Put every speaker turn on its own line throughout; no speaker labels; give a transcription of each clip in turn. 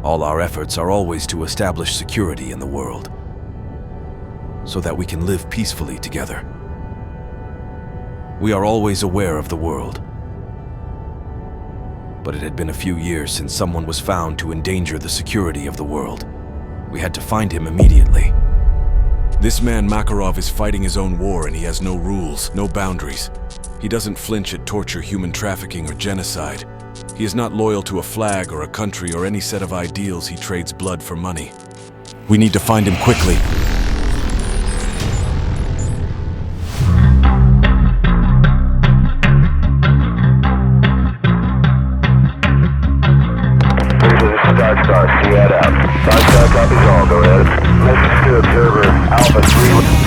All our efforts are always to establish security in the world, so that we can live peacefully together. We are always aware of the world, but it had been a few years since someone was found to endanger the security of the world. We had to find him immediately. This man Makarov is fighting his own war, and he has no rules, no boundaries. He doesn't flinch at torture, human trafficking, or genocide. He is not loyal to a flag or a country or any set of ideals. He trades blood for money. We need to find him quickly.
Star, see that out. Star, copies all, go ahead. Message to observer, Alpha 3.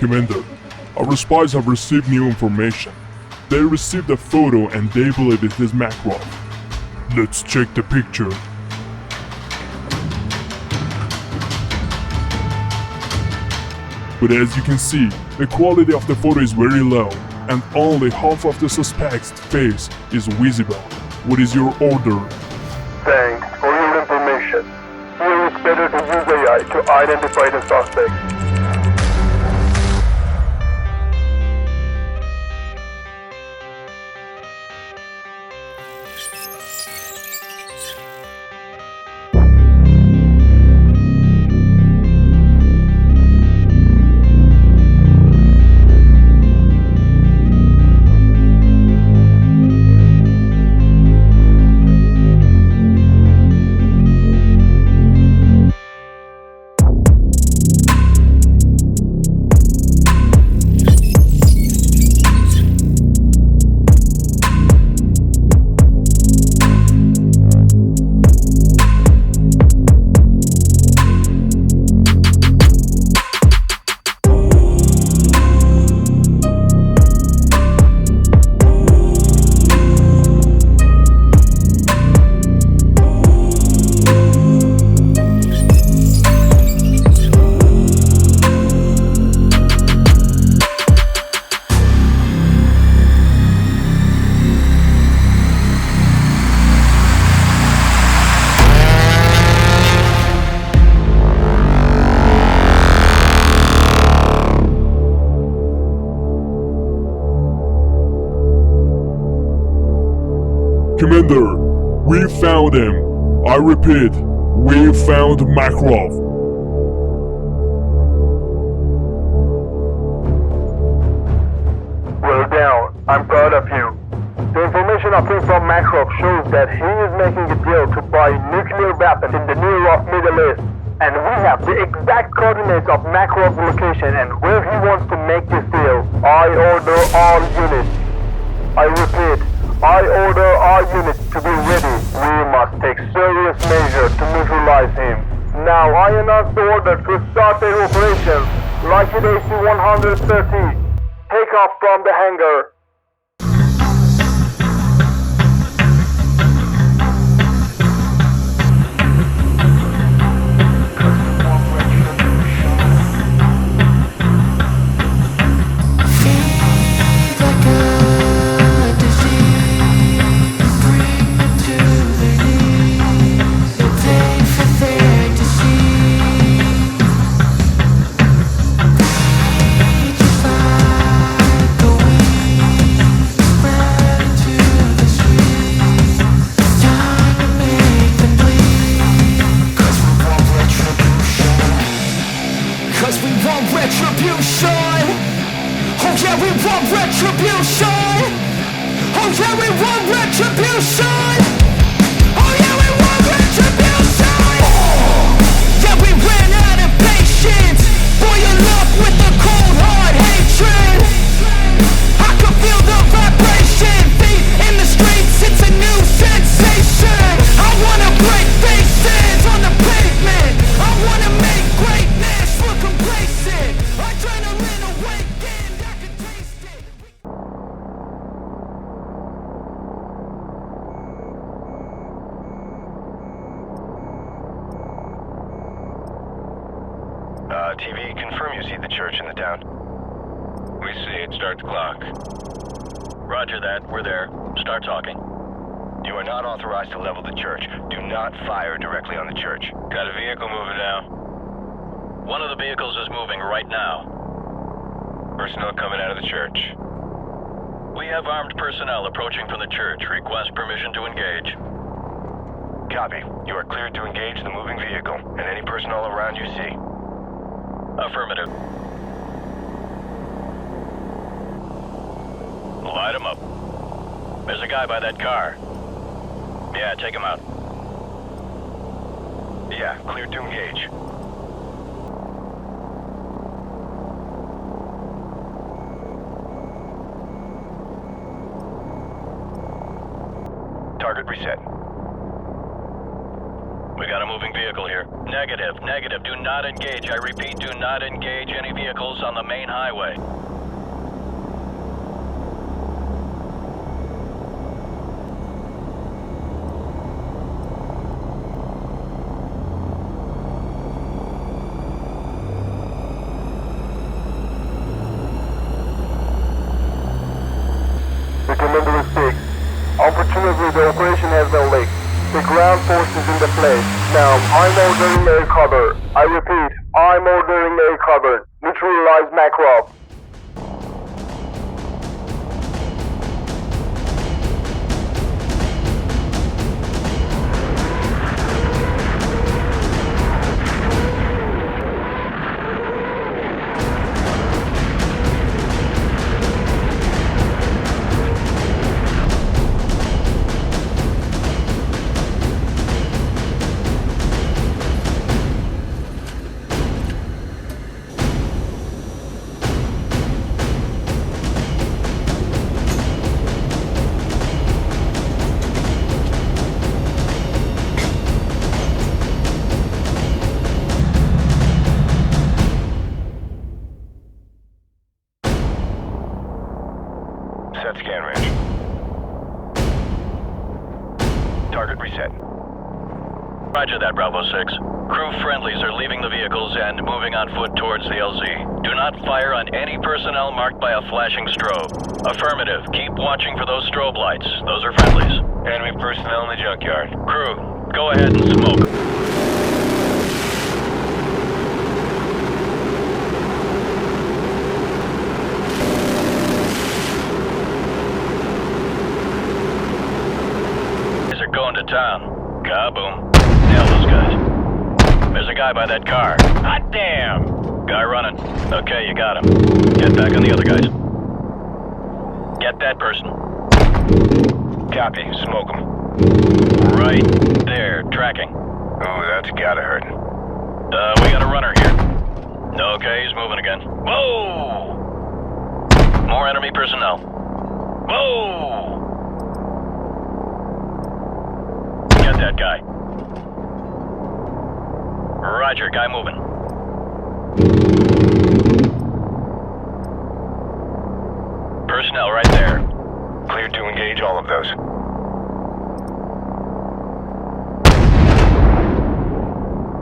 Commander, our spies have received new information. They received a photo and they believe it is Makarov. Let's check the picture. But as you can see, the quality of the photo is very low, and only half of the suspect's face is visible. What is your order?
Thanks for your information. Here it's better to use AI to identify the suspect.
Commander, we found him. I repeat, we found Makarov.
Well done. I'm proud of you. The information obtained from Makarov shows that he is making a deal to buy nuclear weapons in the Near Earth Middle East. And we have the exact coordinates of Makarov's location and where he wants to make this deal. I order all units. I repeat, I order all units to be ready. We must take serious measures to neutralize him. Now I announce the order to start their operations. Rocket AC-130. Take off from the hangar.
We see it. Start the clock.
Roger that. We're there. Start talking.
You are not authorized to level the church. Do not fire directly on the church. Got a vehicle moving now.
One of the vehicles is moving right now.
Personnel coming out of the church.
We have armed personnel approaching from the church. Request permission to engage.
Copy. You are cleared to engage the moving vehicle and any personnel around you see.
Affirmative. Light him up. There's a guy by that car. Yeah, take him out.
Yeah, cleared to engage. Target reset.
We got a moving vehicle here. Negative, negative. Do not engage. I repeat, do not engage any vehicles on the main highway.
Recommender 6. Unfortunately, the operation has no leaks. The ground force is in the place. Now, I'm ordering air cover. I repeat, I'm ordering air cover. Neutralize Makarov.
Set scan range. Target reset.
Roger that, Bravo 6. Crew friendlies are leaving the vehicles and moving on foot towards the LZ. Do not fire on any personnel marked by a flashing strobe. Affirmative. Keep watching for those strobe lights. Those are friendlies.
Enemy personnel in the junkyard.
Crew, go ahead and smoke. Going to town. Kaboom. Nail those guys. There's a guy by that car. Hot damn! Guy running. Okay, you got him. Get back on the other guys. Get that person.
Copy. Smoke him.
Right there. Tracking.
Oh, that's gotta hurt.
We got a runner here. Okay, he's moving again. Whoa! More enemy personnel. Whoa! Get that guy. Roger, guy moving. Personnel right there.
Cleared to engage all of those.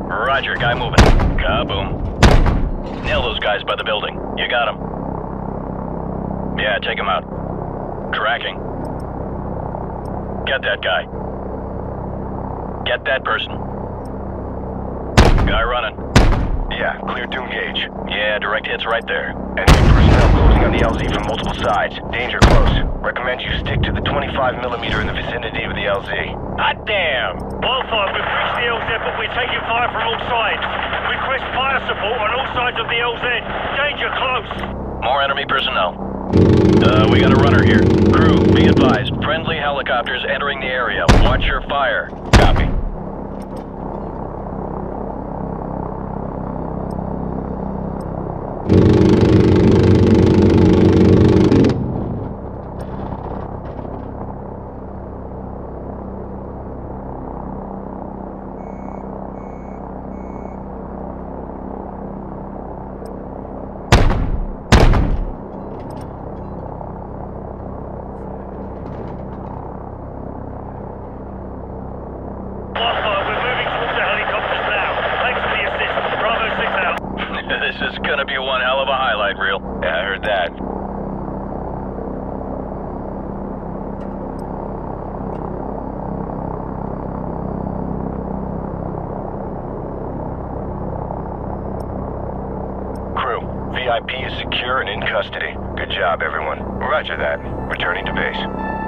Roger, guy moving. Kaboom. Nail those guys by the building. You got them. Yeah, take him out. Tracking. Get that guy. Get that person. Guy running.
Yeah, cleared to engage.
Yeah, direct hits right there.
Enemy personnel closing on the LZ from multiple sides. Danger close. Recommend you stick to the 25mm in the vicinity of the LZ.
Hot damn!
Wildfire, we've reached the LZ, but we're taking fire from all sides. Request fire support on all sides of the LZ. Danger close.
More enemy personnel. We got a runner here. Crew, be advised. Friendly helicopters entering the area. Watch your fire. Copy.
Wildfire, we're moving towards the helicopters now. Thanks for the assist. Bravo 6 out.
This is gonna be one hell of a highlight reel.
Yeah, I heard that. VIP is secure and in custody. Good job, everyone. Roger that. Returning to base.